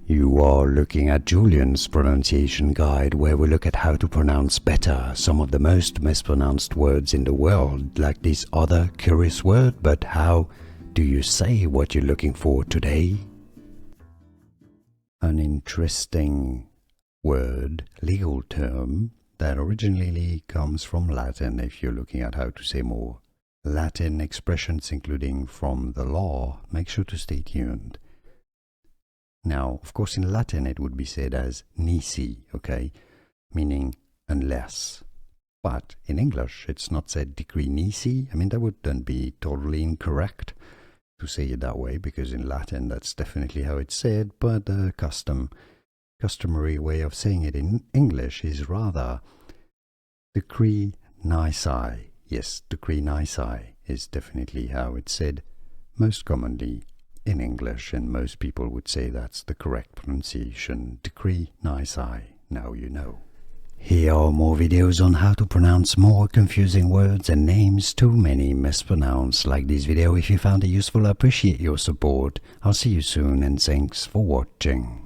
You are looking at Julian's pronunciation guide, where we look at how to pronounce better some of the most mispronounced words in the world, like this other curious word. But how do you say what you're looking for today? An interesting word, legal term, that originally comes from Latin, if you're looking at how to say more Latin expressions, including from the law. Make sure to stay tuned. Now, of course, in Latin it would be said as nisi, okay, meaning unless. But in English it's not said decree nisi. I mean, that would then be totally incorrect to say it that way, because in Latin that's definitely how it's said, but the customary way of saying it in English is rather decree nisi. Yes, decree nisi is definitely how it's said most commonly in English, and most people would say that's the correct pronunciation, decree nisi. Now you know. Here are more videos on how to pronounce more confusing words and names too many mispronounced. Like this video if you found it useful. I appreciate your support. I'll see you soon, and thanks for watching.